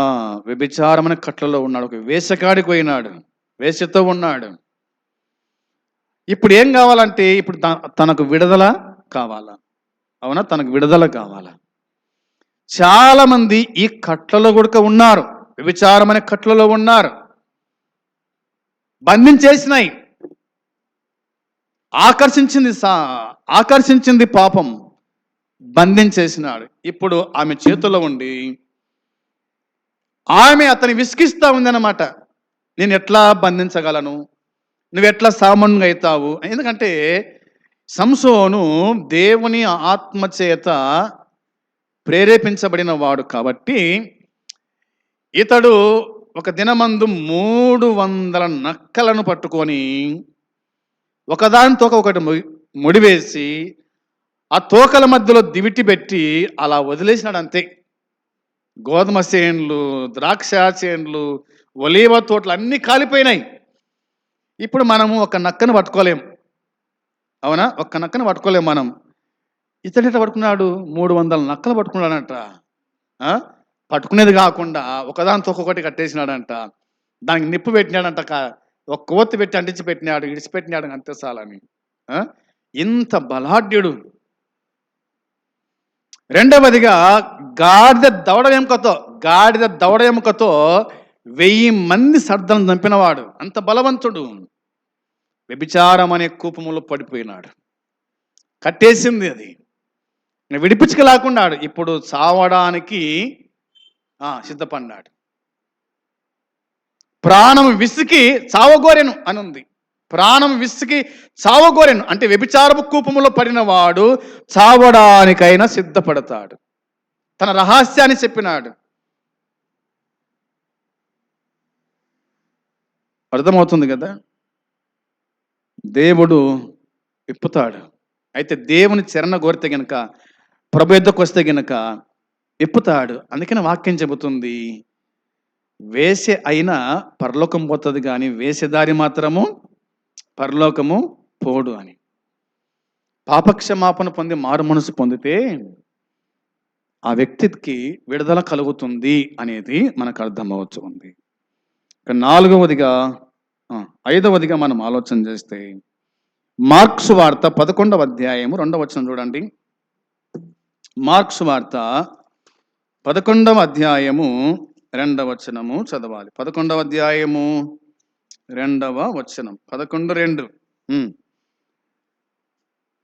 వ్యభిచారమైన కట్లలో ఉన్నాడు. ఒక వేషకాడికి పోయినాడు, వేషతో ఉన్నాడు. ఇప్పుడు ఏం కావాలంటే ఇప్పుడు తనకు విడుదల కావాలా? అవునా? తనకు విడుదల కావాలా? చాలా మంది ఈ కట్లలో కూడా ఉన్నారు, వ్యభిచారమైన కట్లలో ఉన్నారు. బంధించేసినాయి, ఆకర్షించింది పాపం, బంధించేసినాడు. ఇప్పుడు ఆమె చేతుల్లో ఉండి ఆమె అతని విసిగిస్తా ఉందన్నమాట. నేను ఎట్లా బంధించగలను, నువ్వెట్లా సామాన్యంగా అవుతావు? ఎందుకంటే సంసోను దేవుని ఆత్మ చేత ప్రేరేపించబడిన వాడు కాబట్టి ఇతడు ఒక దినమందు 300 నక్కలను పట్టుకొని ఒకదానితో ఒకటి ముడివేసి ఆ తోకల మధ్యలో దివిటి పెట్టి అలా వదిలేసినాడు అంతే. గోధుమ చేన్లు, ద్రాక్ష చేన్లు, ఒలీవ తోటలు అన్నీ కాలిపోయినాయి. ఇప్పుడు మనము ఒక నక్కను పట్టుకోలేం, అవునా? ఒక్క నక్కను పట్టుకోలేం మనం. ఇతడెట పట్టుకున్నాడు? 300 నక్కలు పట్టుకున్నాడంట. పట్టుకునేది కాకుండా ఒకదానితో ఒక్కొక్కటి కట్టేసినాడంట. దానికి నిప్పు పెట్టినాడంట, ఒక కోతి పెట్టి అంటించి పెట్టినాడు, ఇడిచిపెట్టినాడు అంతే చాలని. ఇంత బలాఢ్యుడు. రెండవదిగా గాడిద దవడ ఎముకతో 1000 మంది సర్దలను చంపినవాడు. అంత బలవంతుడు. వ్యభిచారం అనే కూపములో పడిపోయినాడు, కట్టేసింది అది, విడిపించుకోలేకున్నాడు. ఇప్పుడు చావడానికి సిద్ధపడ్డాడు. ప్రాణం విసికి చావగోరెను అని ఉంది. ప్రాణం విసికి చావగోరెను అంటే వ్యభిచారపు కూపములో పడిన వాడు చావడానికైనా సిద్ధపడతాడు. తన రహస్యాన్ని చెప్పినాడు. అర్థమవుతుంది కదా? దేవుడు విప్పుతాడు. అయితే దేవుని చరణ కోరితే గనక, ప్రభు యొద్దకు వస్తే గనక విప్పుతాడు. అందుకని వాక్యం చెబుతుంది, వేసే అయినా పరలోకం పోతుంది కానీ వేసేదారి మాత్రము పరలోకము పోడు అని. పాపక్షమాపణ పొంది మారు మనసు పొందితే ఆ వ్యక్తికి విడుదల కలుగుతుంది అనేది మనకు అర్థమవచ్చు ఉంది. ఐదవదిగా మనం ఆలోచన చేస్తే మార్క్స్ వార్త 11వ అధ్యాయము 2వ వచనం చూడండి. మార్క్స్ వార్త 11వ అధ్యాయము 2వ వచనము చదవాలి. 11వ అధ్యాయము 2వ వచనం, 11:2.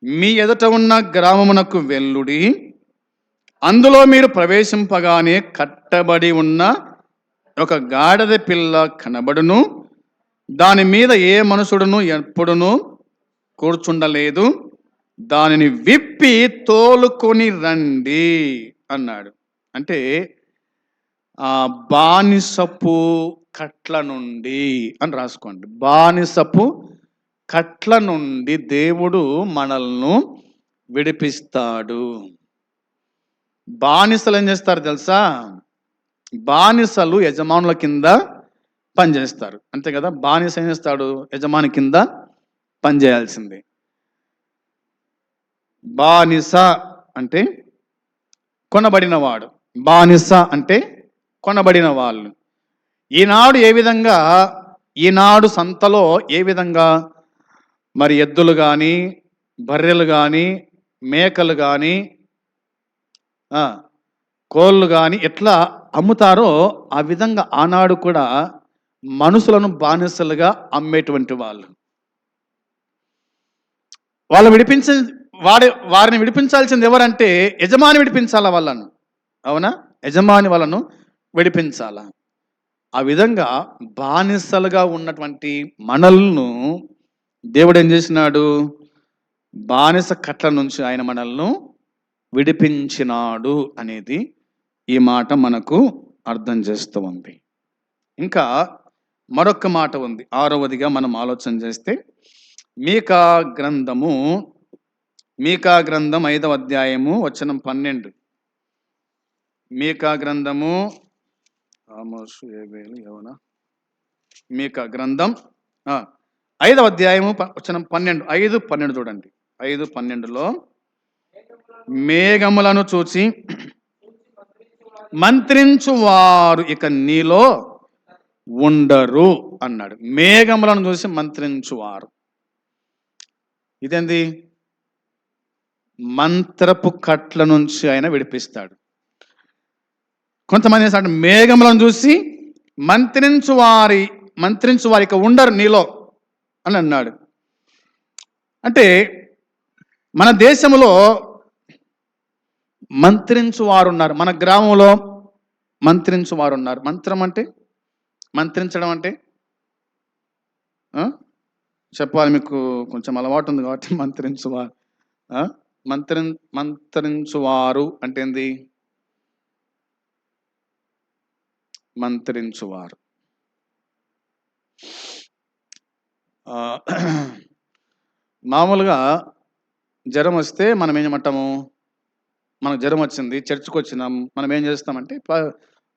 మీ ఎదుట ఉన్న గ్రామమునకు వెళ్ళుడి, అందులో మీరు ప్రవేశింపగానే కట్టబడి ఉన్న ఒక గాడిద పిల్ల కనబడును, దాని మీద ఏ మనుషుడును ఎప్పుడును కూర్చుండలేదు, దానిని విప్పి తోలుకొని రండి అన్నాడు. అంటే బానిసపు కట్ల నుండి అని రాసుకోండి. బానిసపు కట్ల నుండి దేవుడు మనల్ని విడిపిస్తాడు. బానిసలు ఏం చేస్తారు తెలుసా? బానిసలు యజమానుల కింద పనిచేస్తారు, అంతే కదా? బానిస ఏం చేస్తాడు? యజమాని కింద పనిచేయాల్సిందే. బానిస అంటే కొనబడినవాడు, బానిస అంటే కొనబడిన వాళ్ళు. ఈనాడు సంతలో ఏ విధంగా మరి ఎద్దులు కానీ, బర్రెలు కానీ, మేకలు కానీ, కోళ్ళు కానీ ఎట్లా అమ్ముతారో ఆ విధంగా ఆనాడు కూడా మనుషులను బానిసలుగా అమ్మేటువంటి వాళ్ళు. వారిని విడిపించాల్సింది ఎవరంటే యజమాని విడిపించాలా వాళ్ళను, అవునా? యజమాని వాళ్ళను విడిపించాలా. ఆ విధంగా బానిసలుగా ఉన్నటువంటి మనల్ని దేవుడు ఏం చేసినాడు? బానిస కట్ల నుంచి ఆయన మనల్ని విడిపించినాడు అనేది ఈ మాట మనకు అర్థం చేస్తూ ఉంది. ఇంకా మరొక మాట ఉంది, 6వదిగా మనం ఆలోచన చేస్తే మీకా గ్రంథం 5వ అధ్యాయము వచనం 12. మీకా గ్రంథము మీకా గ్రంథం 5వ అధ్యాయము వచనం 12, 5:12 చూడండి. 5:12లో మేఘములను చూచి మంత్రించు వారు ఇక నీలో ఉండరు అన్నాడు. మేఘములను చూసి మంత్రించువారు. ఇదేంది? మంత్రపు కట్ల నుంచి ఆయన విడిపిస్తాడు. కొంతమంది ఏమంటారు, మేఘములను చూసి మంత్రించు వారి ఇక ఉండరు నీలో అని అన్నాడు. అంటే మన దేశంలో మంత్రించువారు ఉన్నారు, మన గ్రామంలో మంత్రించువారు ఉన్నారు. మంత్రం అంటే, మంత్రించడం అంటే చెప్పాలి, మీకు కొంచెం అలవాటు ఉంది కాబట్టి. మంత్రించువారు మంత్రించువారు అంటే ఏంది? మంత్రించువారు మామూలుగా జ్వరం వస్తే మనం ఏం చేయమంటాము? మనకు జ్వరం వచ్చింది, చర్చికి వచ్చినాం, మనం ఏం చేస్తామంటే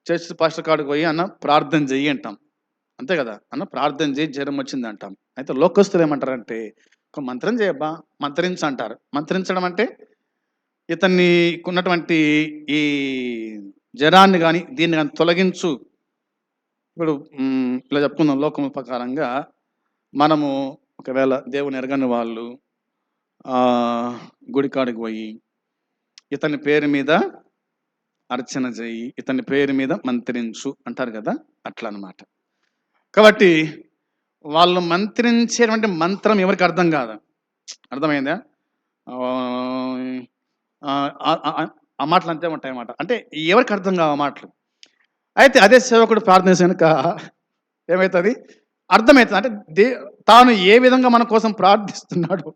చర్చ్ పాస్టర్ కాడికి పోయి అన్న ప్రార్థన చెయ్యి అంటాం. అంతే కదా, అన్న ప్రార్థన చేయి, జ్వరం వచ్చింది అంటాం. అయితే లోకస్తులు ఏమంటారంటే, ఒక మంత్రం చేయబ్బా, మంత్రించు అంటారు. మంత్రించడం అంటే ఇతన్ని ఉన్నటువంటి ఈ జ్వరాన్ని కానీ దీన్ని కానీ తొలగించు. ఇప్పుడు ఇలా చెప్పుకుందాం, లోకం ప్రకారంగా మనము ఒకవేళ దేవుని ఎరగని వాళ్ళు గుడికాడికి పోయి ఇతని పేరు మీద అర్చన చేయి, ఇతని పేరు మీద మంత్రించు అంటారు కదా, అట్లా అన్నమాట. కాబట్టి వాళ్ళు మంత్రించేటువంటి మంత్రం ఎవరికి అర్థం కాదు. అర్థమైందా? ఆ మాటలు అంతే ఉంటాయి అన్నమాట. అంటే ఎవరికి అర్థం కావు ఆ మాటలు. అయితే అదే సేవకుడు ప్రార్థన కనుక ఏమవుతుంది? అర్థమవుతుంది. అంటే తాను ఏ విధంగా మన కోసం ప్రార్థిస్తున్నాడు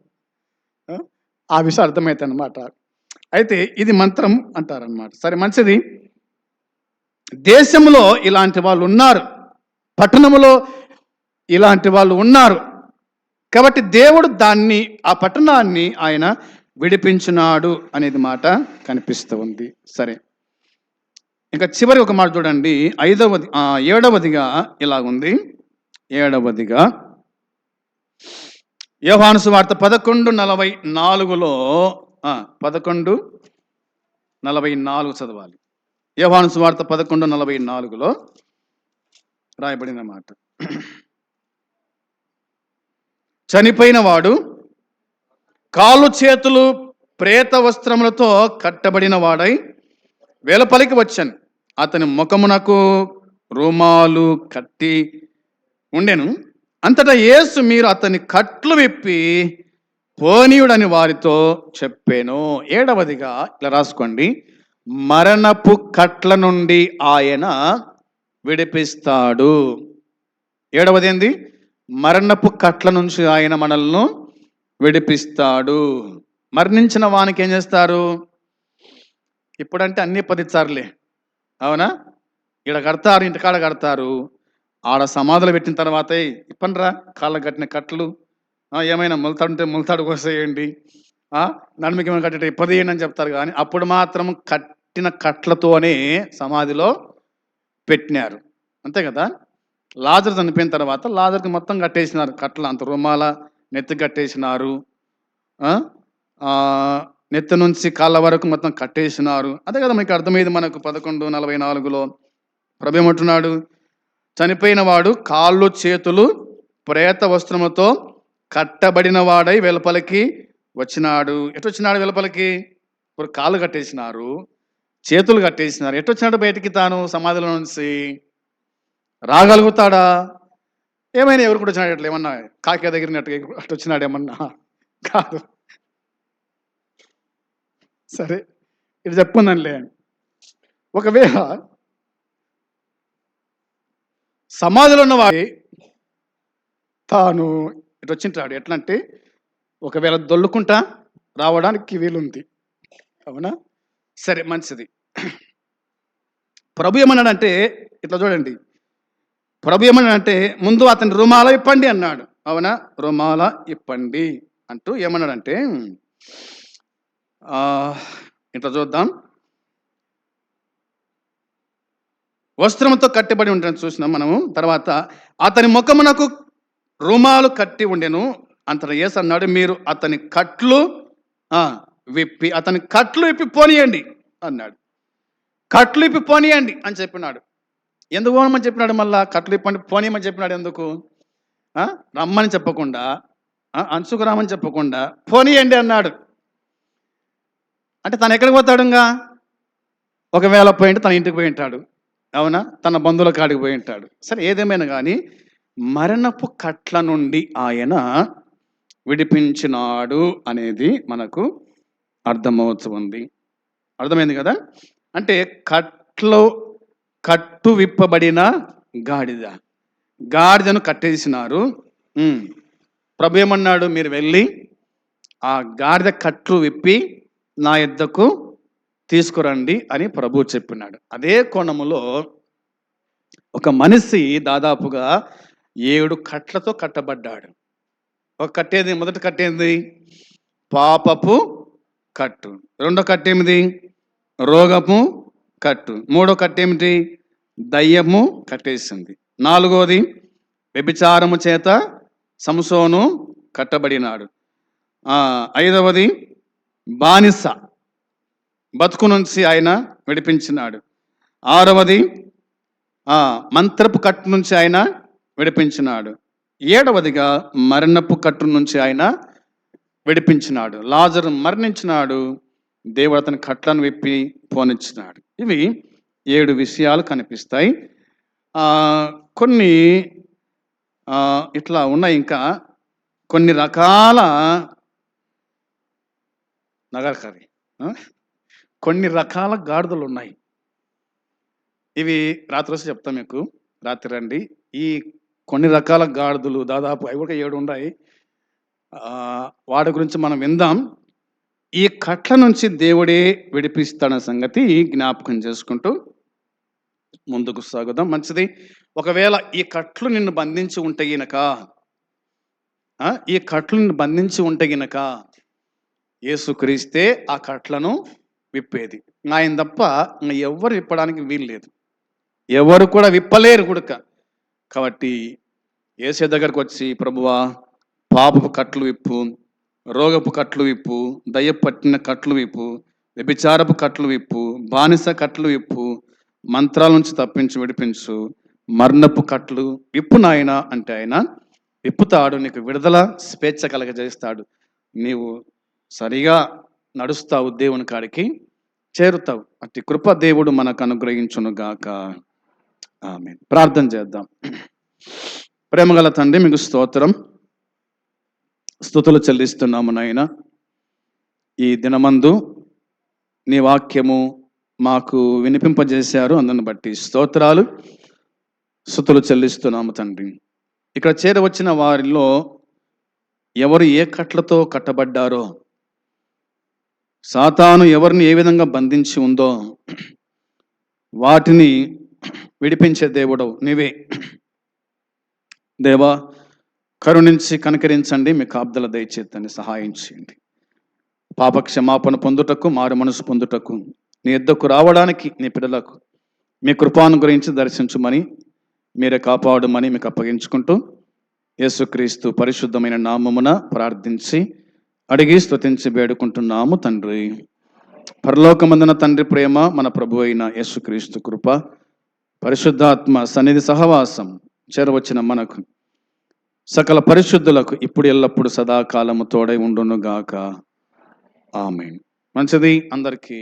ఆ విషయం అర్థమవుతుంది అన్నమాట. అయితే ఇది మంత్రం అంటారనమాట. సరే, మంచిది. దేశంలో ఇలాంటి వాళ్ళు ఉన్నారు, పట్టణంలో ఇలాంటి వాళ్ళు ఉన్నారు. కాబట్టి దేవుడు ఆ పట్టణాన్ని ఆయన విడిపించినాడు అనేది మాట కనిపిస్తూ ఉంది. సరే, ఇంకా చివరి ఒక మాట చూడండి. 7వదిగా ఇలాగుంది. 7వదిగా యోహాను సువార్త 11:44లో 11:44 చదవాలి. యోహాను సువార్త 11:44లో రాయబడిన మాట, చనిపోయిన వాడు కాళ్ళు చేతులు ప్రేత వస్త్రములతో కట్టబడిన వాడై వెలుపలికి వచ్చాను. అతని ముఖమునకు రుమాలు కట్టి ఉండెను. అంతటా యేసు, మీరు అతని కట్లు విప్పి పోనీయుడని వారితో చెప్పాను. 7వదిగా ఇట్లా రాసుకోండి, మరణపు కట్ల నుండి ఆయన విడిపిస్తాడు. 7వది ఏంది? మరణపు కట్ల నుంచి ఆయన మనల్ని విడిపిస్తాడు. మరణించిన వానికి ఏం చేస్తారు? ఇప్పుడంటే అన్ని 10 సార్లే, అవునా? ఇక్కడ కడతారు, ఇంటికాడ కడతారు. ఆడ సమాధులు పెట్టిన తర్వాత ఇప్పండ్రా కాళ్ళకు కట్టిన కట్లు, ఏమైనా ముల్తాడుంటే ముల్తాడు కోసేయండి, నడుముకి ఏమైనా కట్టేట ఇప్పదేయండి అని చెప్తారు. కానీ అప్పుడు మాత్రం కట్టిన కట్లతోనే సమాధిలో పెట్టినారు. అంతే కదా. లాజరు చనిపోయిన తర్వాత లాజర్కి మొత్తం కట్టేసినారు కట్ల, అంత రుమాల నెత్తి కట్టేసినారు, నెత్తి నుంచి కాళ్ళ వరకు మొత్తం కట్టేసినారు. అదే కదా మీకు అర్థమైంది. మనకు 11:44లో ప్రభు ఏమంటున్నాడు? చనిపోయిన వాడు కాళ్ళు చేతులు ప్రేత వస్త్రముతో కట్టబడిన వాడై వెలుపలికి వచ్చినాడు. ఎటొచ్చినాడు వెలుపలికి? ఇప్పుడు కాళ్ళు కట్టేసినారు, చేతులు కట్టేసినారు. ఎటొచ్చినాడు బయటికి? తాను సమాధిలో నుంచి రాగలుగుతాడా? ఏమైనా ఎవరు కూడా వచ్చినాడు? అట్లా ఏమన్నా కాకి దగ్గరినట్టుగా అటు వచ్చినాడు ఏమన్నా? కాదు. సరే, ఇది చెప్పుకుందాంలే. ఒకవేళ సమాధిలో ఉన్నవాడి తాను ఇటు వచ్చింటాడు, ఎట్లా అంటే ఒకవేళ దొల్లుకుంటా రావడానికి వీలుంది, అవునా? సరే, మంచిది. ప్రభు ఏమన్నాడంటే, ఇట్లా చూడండి, ప్రభు ఏమన్నాడంటే ముందు అతని రుమాల ఇప్పండి అన్నాడు, అవునా? రుమాల ఇప్పండి అంటూ ఏమన్నాడంటే, ఇట్లా చూద్దాం, వస్త్రంతో కట్టబడి ఉండని చూసినాం మనము. తర్వాత అతని ముఖమునకు రుమాలు కట్టి ఉండెను. అంతటా యేసు అన్నాడు, మీరు అతని కట్లు విప్పి పోనీయండి అన్నాడు. కట్లు ఇప్పి పోనీయండి అని చెప్పినాడు. ఎందుకు పోనమని చెప్పినాడు? మళ్ళా కట్లు ఇప్పండి పోనీయమని చెప్పినాడు ఎందుకు? రమ్మని చెప్పకుండా, అంచుకు రామని చెప్పకుండా పోనీయండి అన్నాడు. అంటే తను ఎక్కడికి పోతాడు? ఇంకా ఒకవేళ పోయింటే తన ఇంటికి పోయి ఉంటాడు, అవునా? తన బంధువుల కాడికి పోయి ఉంటాడు. సరే, ఏదేమైనా కానీ మరణపు కట్ల నుండి ఆయన విడిపించినాడు అనేది మనకు అర్థమవుతుంది. అర్థమైంది కదా? అంటే కట్టు విప్పబడిన గాడిదను కట్టేసినారు. ప్రభు ఏమన్నాడు? మీరు వెళ్ళి ఆ గాడిద కట్లు విప్పి నా యొద్దకు తీసుకురండి అని ప్రభు చెప్పినాడు. అదే కోణములో ఒక మనిషి దాదాపుగా 7 కట్లతో కట్టబడ్డాడు. ఒక కట్టేది, మొదటి కట్టేది పాపపు కట్టు, రెండో కట్టేమిది రోగపు కట్టు, మూడో కట్టేమిటి దయ్యము కట్టేసింది, నాలుగోది వ్యభిచారము చేత సంసోను కట్టబడినాడు, ఐదవది బానిస బతుకు నుంచి ఆయన విడిపించినాడు, ఆరవది మంత్రపు కట్టు నుంచి ఆయన విడిపించినాడు, ఏడవదిగా మరణపు కట్టు నుంచి ఆయన విడిపించినాడు. లాజరు మరణించినాడు, దేవుడు అతని కట్లను విప్పి పోనిచ్చినాడు. ఇవి 7 విషయాలు కనిపిస్తాయి. కొన్ని ఇట్లా ఉన్నాయి. ఇంకా కొన్ని రకాల కొన్ని రకాల గాడిదలు ఉన్నాయి. ఇవి రాత్రి వస్తే చెప్తాం మీకు, రాత్రి రండి. ఈ కొన్ని రకాల గాడిదలు దాదాపు అవి కూడా 7 ఉన్నాయి. వాటి గురించి మనం విందాం. ఈ కట్ల నుంచి దేవుడే విడిపిస్తాడన్న సంగతి జ్ఞాపకం చేసుకుంటూ ముందుకు సాగుదాం. మంచిది. ఒకవేళ ఈ కట్లు నిన్ను బంధించి ఉంటే గినక, ఈ కట్లు నిన్ను బంధించి ఉంటే గినక యేసుక్రీస్తే ఆ కట్లను విప్పేది. ఆయన తప్ప ఎవరు విప్పడానికి వీలు లేదు, ఎవరు కూడా విప్పలేరు కూడా. కాబట్టి యేసే దగ్గరకు వచ్చి, ప్రభువా పాపపు కట్లు విప్పు, రోగపు కట్లు విప్పు, దయ్య పట్టిన కట్లు విప్పు, వ్యభిచారపు కట్లు విప్పు, బానిస కట్లు విప్పు, మంత్రాల నుంచి తప్పించి విడిపించు, మరణపు కట్లు విప్పు నాయన అంటే ఆయన విప్పుతాడు. నీకు విడుదల స్వేచ్ఛ కలగజేస్తాడు. నీవు సరిగా నడుస్తావు, దేవుని కాడికి చేరుతావు. అట్టి కృప దేవుడు మనకు అనుగ్రహించును గాక. ఆమేన్. ప్రార్థన చేద్దాం. ప్రేమగల తండ్రి, మీకు స్తోత్రం, స్తుతులు చెల్లిస్తున్నాము నాయన. ఈ దినమందు నీ వాక్యము మాకు వినిపింపజేశారు, అందుని బట్టి స్తోత్రాలు, స్తుతులు చెల్లిస్తున్నాము తండ్రి. ఇక్కడ చేరవచ్చిన వారిలో ఎవరు ఏ కట్లతో కట్టబడ్డారో, సాతాను ఎవరిని ఏ విధంగా బంధించి ఉందో వాటిని విడిపించే దేవుడవు నీవే. దేవా, కరుణించి కనికరించండి, మీ కాపుదల దయచేత్తని సహాయం చేయండి. పాప క్షమాపణ పొందుటకు, మారు మనసు పొందుటకు, నీ యొద్దకు రావడానికి నీ పిల్లలకు మీ కృపాను గురించి దర్శించుమని, మీరే కాపాడమని మీకు అప్పగించుకుంటూ యేసుక్రీస్తు పరిశుద్ధమైన నామమున ప్రార్థించి అడిగి స్తుతించి వేడుకుంటున్నాము తండ్రి. పరలోకమందున తండ్రి ప్రేమ, మన ప్రభు అయిన యేసుక్రీస్తు కృప, పరిశుద్ధాత్మ సన్నిధి సహవాసం చేరవచ్చిన మనకు సకల పరిశుద్ధులకు ఇప్పుడు ఎల్లప్పుడు సదాకాలము తోడై ఉండును గాక. ఆమేన్. మంచిది. అందరికీ